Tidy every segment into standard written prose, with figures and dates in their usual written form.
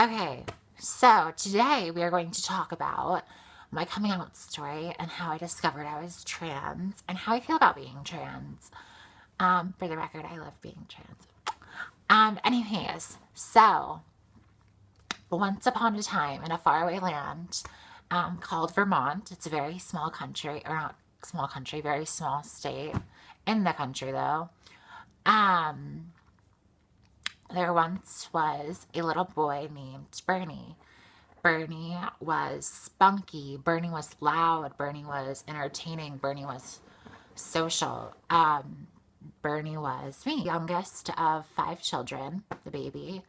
Okay, so today we are going to talk about my coming out story and how I discovered I was trans and how I feel about being trans. For the record, I love being trans. Anyways, so once upon a time in a faraway land called Vermont, it's a very small country, or not small country, very small state in the country though. There once was a little boy named Bernie. Bernie was spunky. Bernie was loud. Bernie was entertaining. Bernie was social. Bernie was me, youngest of 5 children, the baby.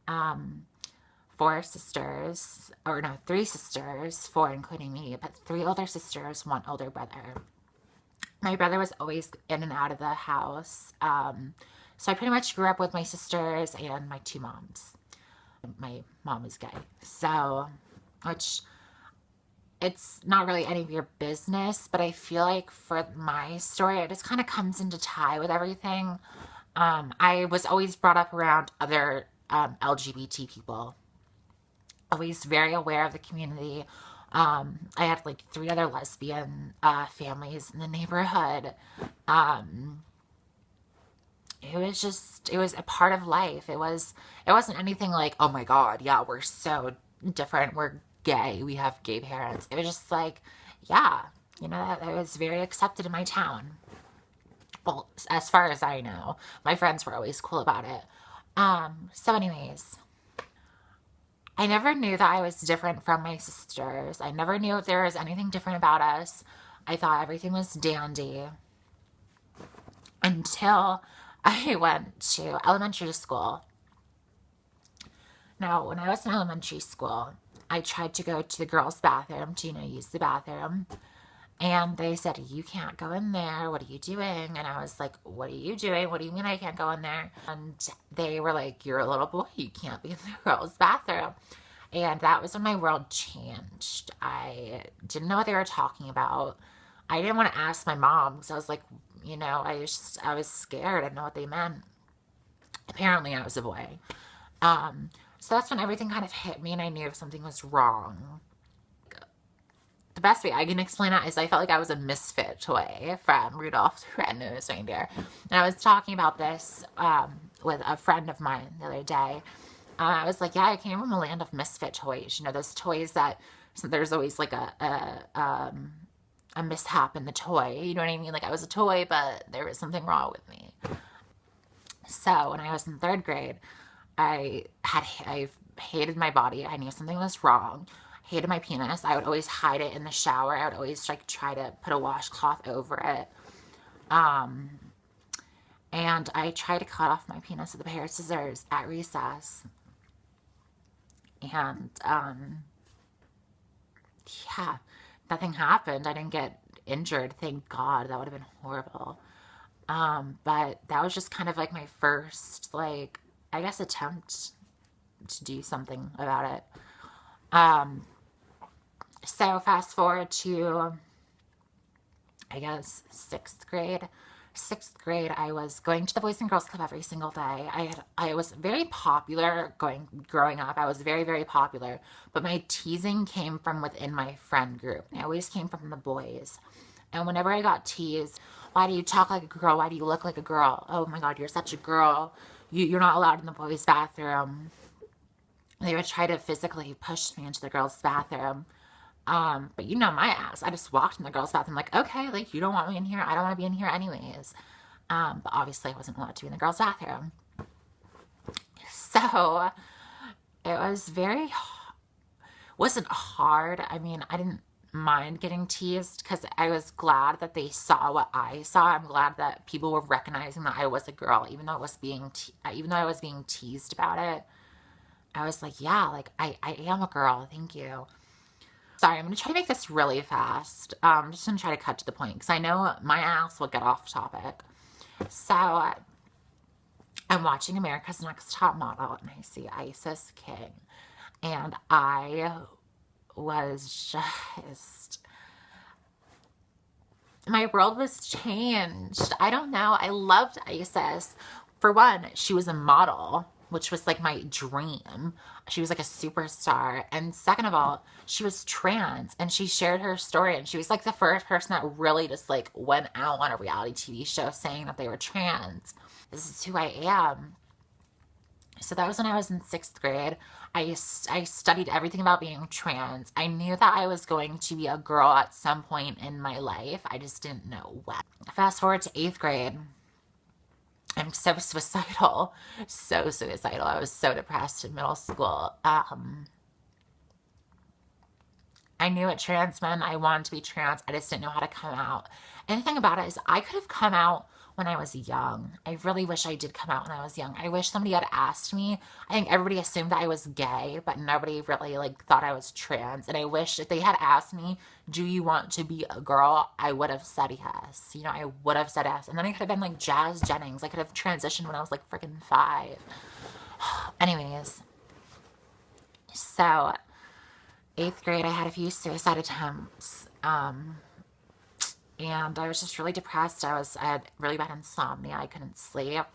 4 sisters, or no, 3 sisters, 4 including me, but 3 older sisters, 1 older brother. My brother was always in and out of the house. So I pretty much grew up with my sisters and my 2 moms. My mom is gay. So, which, it's not really any of your business, but I feel like for my story, it just kind of comes into tie with everything. I was always brought up around other LGBT people. Always very aware of the community. I had like 3 other lesbian families in the neighborhood. It was a part of life. It wasn't anything like, oh my God, yeah, we're so different. We're gay. We have gay parents. It was just like, yeah, that was very accepted in my town. Well, as far as I know, my friends were always cool about it. So anyways, I never knew that I was different from my sisters. I never knew if there was anything different about us. I thought everything was dandy until I went to elementary school. Now, when I was in elementary school, I tried to go to the girls' bathroom to, use the bathroom. And they said, you can't go in there. What are you doing? And I was like, what are you doing? What do you mean I can't go in there? And they were like, you're a little boy. You can't be in the girls' bathroom. And that was when my world changed. I didn't know what they were talking about. I didn't want to ask my mom because I was like, I was scared. I didn't know what they meant. Apparently I was a boy. So that's when everything kind of hit me and I knew something was wrong. The best way I can explain it is I felt like I was a misfit toy from Rudolph the Red-Nosed Reindeer. And I was talking about this with a friend of mine the other day. I was like, yeah, I came from a land of misfit toys. Those toys that, so there's always like a mishap in the toy. You know what I mean? Like I was a toy, but there was something wrong with me. So when I was in 3rd grade, I hated my body. I knew something was wrong. I hated my penis. I would always hide it in the shower. I would always like try to put a washcloth over it. And I tried to cut off my penis with a pair of scissors at recess. And yeah, nothing happened. I didn't get injured, thank God. That would have been horrible. But that was just kind of like my first, like, I guess, attempt to do something about it. So fast forward to, I guess, 6th grade. 6th grade, I was going to the Boys and Girls Club every single day. I was very popular growing up. I was very, very popular, but my teasing came from within my friend group. It always came from the boys. And whenever I got teased, why do you talk like a girl? Why do you look like a girl? Oh my God, you're such a girl. You're not allowed in the boys' bathroom. They would try to physically push me into the girls' bathroom. But my ass. I just walked in the girls' bathroom like, okay, like, you don't want me in here. I don't want to be in here anyways. But obviously I wasn't allowed to be in the girls' bathroom. So it was wasn't hard. I mean, I didn't mind getting teased because I was glad that they saw what I saw. I'm glad that people were recognizing that I was a girl, even though I was being teased about it. I was like, yeah, like I am a girl. Thank you. Sorry, I'm going to try to make this really fast. I'm just going to try to cut to the point because I know my ass will get off topic. So I'm watching America's Next Top Model and I see Isis King. And I was just, my world was changed. I don't know. I loved Isis. For one, she was a model. which was like my dream. She was like a superstar. And second of all, she was trans and she shared her story. And she was like the first person that really just like went out on a reality TV show saying that they were trans. This is who I am. So that was when I was in 6th grade. I studied everything about being trans. I knew that I was going to be a girl at some point in my life. I just didn't know when. Fast forward to 8th grade. I'm so suicidal. So suicidal. I was so depressed in middle school. I knew what trans meant. I wanted to be trans. I just didn't know how to come out. And the thing about it is I could have come out when I was young. I really wish I did come out when I was young. I wish somebody had asked me. I think everybody assumed that I was gay, but nobody really like thought I was trans. And I wish if they had asked me, do you want to be a girl? I would have said yes. You know, I would have said yes. And then I could have been like Jazz Jennings. I could have transitioned when I was like freaking 5. Anyways, so 8th grade, I had a few suicide attempts. And I was just really depressed. I had really bad insomnia. I couldn't sleep.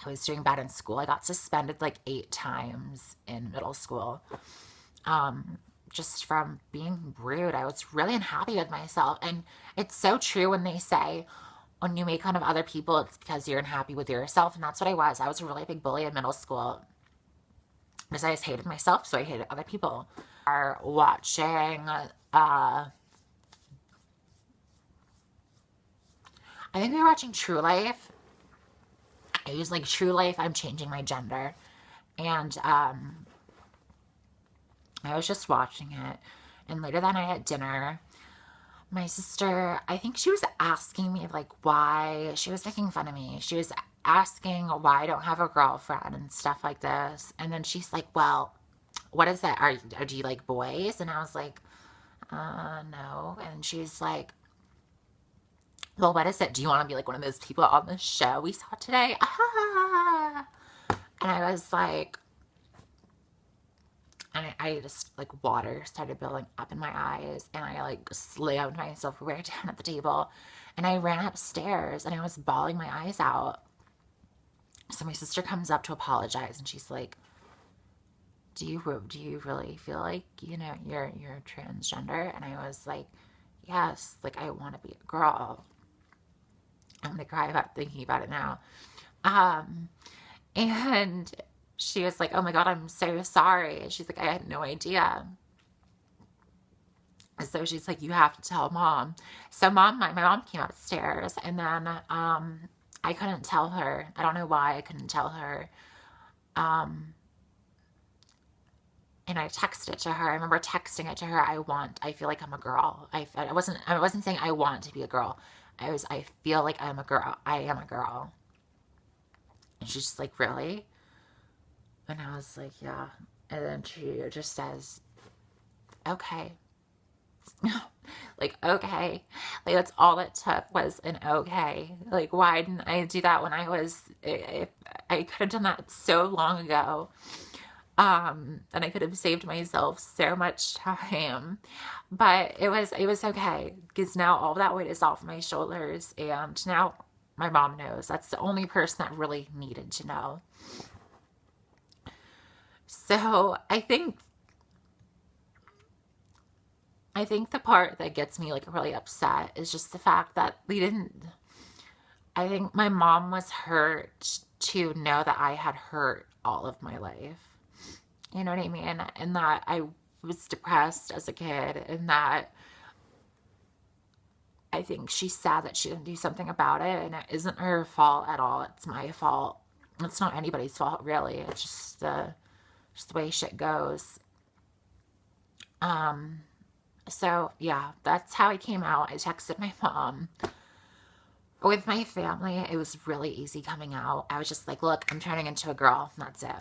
I was doing bad in school. I got suspended like 8 times in middle school. Just from being rude. I was really unhappy with myself. And it's so true when they say, when you make fun of other people, it's because you're unhappy with yourself. And that's what I was. I was a really big bully in middle school. Because I just hated myself, so I hated other people. Are watching, I think we were watching True Life. It was like True Life, I'm changing my gender. And I was just watching it. And later that night at dinner, my sister, I think she was asking me like why, she was making fun of me. She was asking why I don't have a girlfriend and stuff like this. And then she's like, well, what is that? Do you like boys? And I was like, no. And she's like, well, what is it? Do you want to be like one of those people on the show we saw today? Ah. And I was like, and I just like water started building up in my eyes, and I like slammed myself right down at the table, and I ran upstairs and I was bawling my eyes out. So my sister comes up to apologize, and she's like, do you really feel like, you know, you're transgender? And I was like, yes, like I want to be a girl. I'm gonna cry about thinking about it now. And she was like, oh my God, I'm so sorry. And she's like, I had no idea. So she's like, you have to tell mom. So my mom came upstairs, and then I couldn't tell her. I don't know why I couldn't tell her. And I texted it to her. I remember texting it to her. I feel like I'm a girl. I wasn't saying I want to be a girl. I feel like I'm a girl. I am a girl. And she's just like, really? And I was like, yeah. And then she just says, okay. Like, okay. Like, that's all it took was an okay. Like, why didn't I do that when I could have done that so long ago. And I could have saved myself so much time. But it was okay, because now all that weight is off my shoulders, and now my mom knows. That's the only person that really needed to know. So I think the part that gets me like really upset is just the fact that I think my mom was hurt to know that I had hurt all of my life. You know what I mean? And that I was depressed as a kid, and that I think she's sad that she didn't do something about it, and it isn't her fault at all. It's my fault. It's not anybody's fault, really. It's just the way shit goes. So yeah, that's how I came out. I texted my mom. With my family, it was really easy coming out. I was just like, look, I'm turning into a girl. That's it.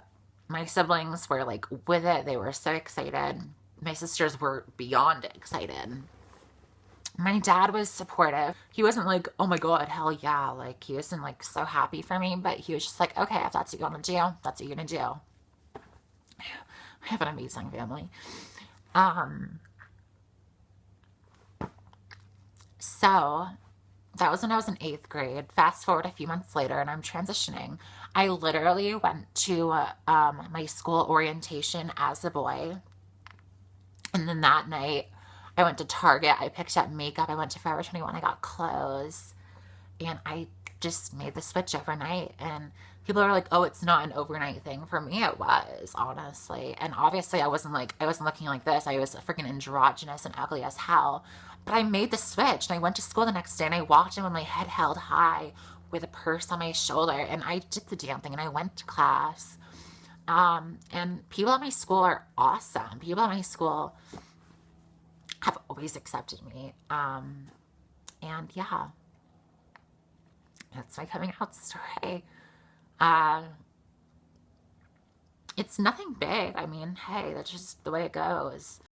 My siblings were like with it. They were so excited. My sisters were beyond excited. My dad was supportive. He wasn't like, oh my God, hell yeah. Like, he wasn't like so happy for me, but he was just like, okay, if that's what you want to do, that's what you're going to do. I have an amazing family. So That was when I was in 8th grade. Fast forward a few months later, and I'm transitioning. I literally went to my school orientation as a boy. And then that night, I went to Target. I picked up makeup. I went to Forever 21. I got clothes. And I just made the switch overnight. And people are like, oh, it's not an overnight thing. For me, it was, honestly. And obviously, I wasn't looking like this. I was freaking androgynous and ugly as hell. But I made the switch. And I went to school the next day. And I walked in with my head held high with a purse on my shoulder. And I did the damn thing. And I went to class. And people at my school are awesome. People at my school have always accepted me. And yeah, that's my coming out story. It's nothing big. I mean, hey, that's just the way it goes.